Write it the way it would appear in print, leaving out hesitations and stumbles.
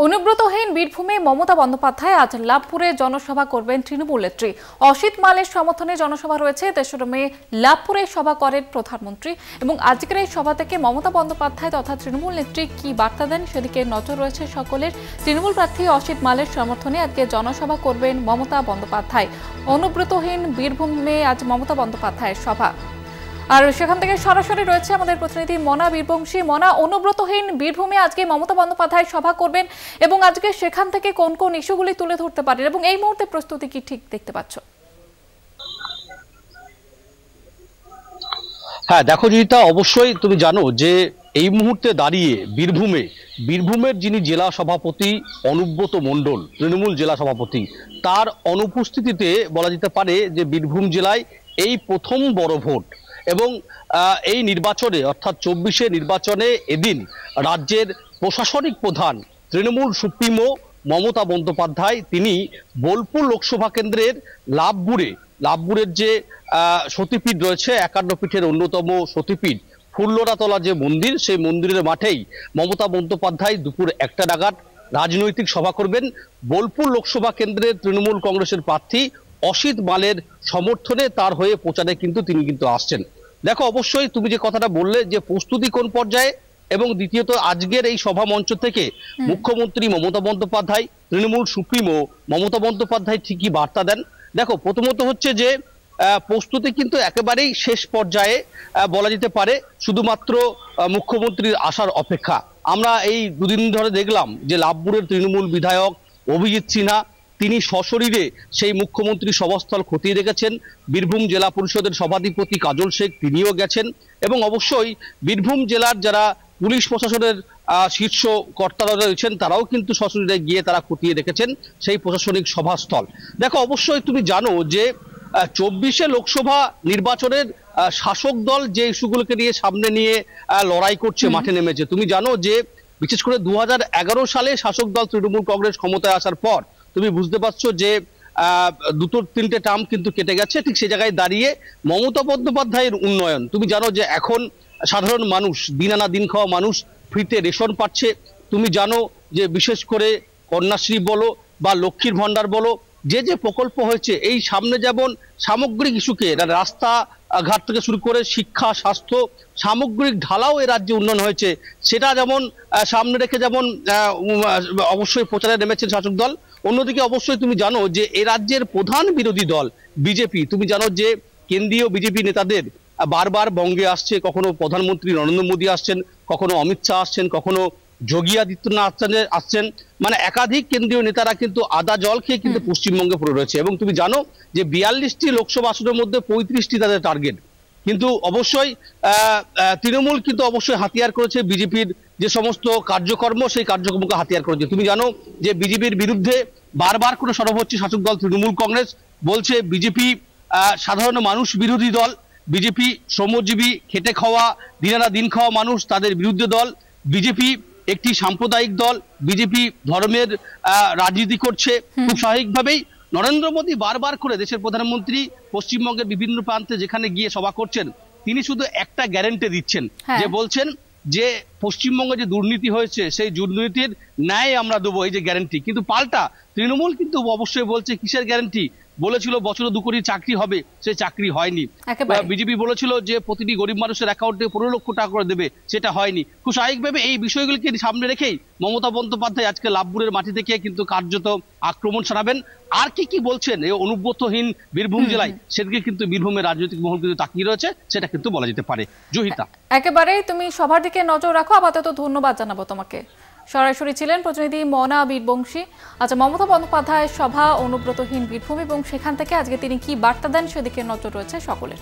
অনুব্রতহীন বীরভূমে মমতা বন্দ্যোপাধ্যায় আজ লাভপুরে জনসভা করবেন তৃণমূল নেত্রী। অসিত মালের সমর্থনে জনসভা রয়েছে। ৩রা মে লাভপুরে সভা করেন প্রধানমন্ত্রী এবং আজকের এই সভা থেকে মমতা বন্দ্যোপাধ্যায় তথা তৃণমূল নেত্রী কি বার্তা দেন সেদিকে নজর রয়েছে সকলের। তৃণমূল প্রার্থী অসিত মালের সমর্থনে আজকে জনসভা করবেন মমতা বন্দ্যোপাধ্যায়। অনুব্রতহীন বীরভূমে আজ মমতা বন্দ্যোপাধ্যায়ের সভা। আর সেখান থেকে সরাসরি রয়েছে আমাদের প্রতিনিধি মনা বীরবংশী। মনা, অনুব্রতহীন বীরভূমে আজকে মমতা বন্দ্যোপাধ্যায় সভা করবেন এবং আজকে সেখান থেকে কোন কোন ইস্যুগুলি তুলে ধরতে পারেন এবং এই মুহূর্তে প্রস্তুতি কি ঠিক দেখতে পাচ্ছ? হ্যাঁ দেখো জিতা, অবশ্যই তুমি জানো যে এই মুহূর্তে দাঁড়িয়ে বীরভূমের যিনি জেলা সভাপতি অনুব্রত মণ্ডল, তৃণমূল জেলা সভাপতি, তার অনুপস্থিতিতে বলা যেতে পারে যে বীরভূম জেলায় এই প্রথম বড় ভোট এবং এই নির্বাচনে অর্থাৎ ২৪শে নির্বাচনে এদিন রাজ্যের প্রশাসনিক প্রধান তৃণমূল সুপ্রিমো মমতা বন্দ্যোপাধ্যায় তিনি বোলপুর লোকসভা কেন্দ্রের লাভপুরের যে সতীপীঠ রয়েছে, ৫১ পীঠের অন্যতম সতীপীঠ ফুল্লরাতলা যে মন্দির, সেই মন্দিরের মাঠেই মমতা বন্দ্যোপাধ্যায় দুপুর ১টা নাগাদ রাজনৈতিক সভা করবেন। বোলপুর লোকসভা কেন্দ্রের তৃণমূল কংগ্রেসের প্রার্থী অসিত মালের সমর্থনে তার হয়ে প্রচারে তিনি আসছেন। দেখো অবশ্যই তুমি যে কথাটা বললে যে প্রস্তুতি কোন পর্যায়ে, এবং দ্বিতীয়ত আজকের এই সভা মঞ্চ থেকে মুখ্যমন্ত্রী মমতা বন্দ্যোপাধ্যায়, তৃণমূল সুপ্রিমো মমতা বন্দ্যোপাধ্যায় ঠিকই বার্তা দেন। দেখো প্রথমত হচ্ছে যে প্রস্তুতি কিন্তু একেবারেই শেষ পর্যায়ে বলা যেতে পারে, শুধুমাত্র মুখ্যমন্ত্রীর আসার অপেক্ষা। আমরা এই দুদিন ধরে দেখলাম যে লাভপুরের তৃণমূল বিধায়ক অভিজিৎ সিনহা তিনি সশরীরে সেই মুখ্যমন্ত্রী সভাস্থল খতিয়ে দেখেছেন। বীরভূম জেলা পরিষদের সভাধিপতি কাজল শেখ তিনিও গেছেন এবং অবশ্যই বীরভূম জেলার যারা পুলিশ প্রশাসনের শীর্ষ কর্তারা রয়েছেন তারাও কিন্তু সশরীরে গিয়ে তারা খতিয়ে দেখেছেন সেই প্রশাসনিক সভাস্থল। দেখো অবশ্যই তুমি জানো যে ২৪শে লোকসভা নির্বাচনের শাসক দল যে ইস্যুগুলোকে নিয়ে সামনে নিয়ে লড়াই করছে, মাঠে নেমেছে। তুমি জানো যে বিশেষ করে ২০১১ সালে শাসক দল তৃণমূল কংগ্রেস ক্ষমতায় আসার পর তুমি বুঝতে পারছো যে দুটো তিনটে টার্ম কিন্তু কেটে গেছে। ঠিক সেই জায়গায় দাঁড়িয়ে মমতা বন্দ্যোপাধ্যায়ের উন্নয়ন, তুমি জানো যে এখন সাধারণ মানুষ, দিন আনা দিন খাওয়া মানুষ ফ্রিতে রেশন পাচ্ছে। তুমি জানো যে বিশেষ করে কন্যাশ্রী বলো বা লক্ষ্মীর ভান্ডার বলো, যে যে প্রকল্প হয়েছে, এই সামনে যেমন সামগ্রিক ইস্যুকে রাস্তা ঘাট থেকে শুরু করে শিক্ষা, স্বাস্থ্য, সামগ্রিক ঢালাও এ রাজ্যে উন্নয়ন হয়েছে, সেটা যেমন সামনে রেখে যেমন অবশ্যই প্রচারে নেমেছেন শাসক দল। অন্যদিকে অবশ্যই তুমি জানো যে এ রাজ্যের প্রধান বিরোধী দল বিজেপি, তুমি জানো যে কেন্দ্রীয় বিজেপি নেতাদের বারবার বঙ্গে আসছে, কখনো প্রধানমন্ত্রী নরেন্দ্র মোদী আসছেন, কখনো অমিত শাহ আসছেন, কখনো যোগী আদিত্যনাথ আসছেন, মানে একাধিক কেন্দ্রীয় নেতারা কিন্তু আদা জল খেয়ে কিন্তু পশ্চিমবঙ্গে পড়ে রয়েছে। এবং তুমি জানো যে ৪২টি লোকসভা আসনের মধ্যে ৩৫টি তাদের টার্গেট। কিন্তু অবশ্যই তৃণমূল কিন্তু অবশ্যই হাতিয়ার করেছে বিজেপির যে সমস্ত কার্যকর্ম, সেই কার্যক্রমকে হাতিয়ার করেছে। তুমি জানো যে বিজেপির বিরুদ্ধে বারবার করে সরব হচ্ছে শাসক দল তৃণমূল কংগ্রেস, বলছে বিজেপি সাধারণ মানুষ বিরোধী দল, বিজেপি শ্রমজীবী খেটে খাওয়া দিন আনা দিন খাওয়া মানুষ তাদের বিরুদ্ধে দল, বিজেপি একটি সাম্প্রদায়িক দল, বিজেপি ধর্মের রাজনীতি করছে। খুব স্বাভাবিকভাবেই নরেন্দ্র মোদী বারবার করে দেশের প্রধানমন্ত্রী পশ্চিমবঙ্গের বিভিন্ন প্রান্তে যেখানে গিয়ে সভা করছেন, তিনি শুধু একটা গ্যারান্টি দিচ্ছেন, যে বলছেন যে পশ্চিমবঙ্গে যে দুর্নীতি হয়েছে সেই দুর্নীতির ন্যায় আমরা দেবো, এই যে গ্যারান্টি। কিন্তু পাল্টা তৃণমূল কিন্তু অবশ্যই বলছে কিসের গ্যারান্টি? বলেছিল বছরে ২ কোটি চাকরি হবে, সেই চাকরি হয়নি। বিজেপি বলেছিল যে প্রতিটি গরিব মানুষের অ্যাকাউন্টে ১৫ লক্ষ টাকা করে দেবে, সেটা হয়নি। খুব স্বাভাবিকভাবে এই বিষয়গুলিকে সামনে রেখেই মমতা বন্দ্যোপাধ্যায় আজকে লাভপুরের মাটি থেকে কিন্তু কার্যত আক্রমণ সারাবেন। আর কি বলছেন এই অনুব্রতহীন বীরভূম জেলায়, সেদিকে কিন্তু বীরভূমের রাজনৈতিক মহল কিন্তু তাকিয়ে রয়েছে, সেটা কিন্তু বলা যেতে পারে। জহিতা, একেবারেই তুমি সবার দিকে নজর রাখো। আপাতত ধন্যবাদ জানাবো তোমাকে। সরাসরি ছিলেন প্রতিনিধি মনা বীরবংশী। আচ্ছা, মমতা বন্দ্যোপাধ্যায়ের সভা অনুব্রতহীন বীরভূম এবং সেখান থেকে আজকে তিনি কি বার্তা দেন সেদিকে নজর রয়েছে সকলের।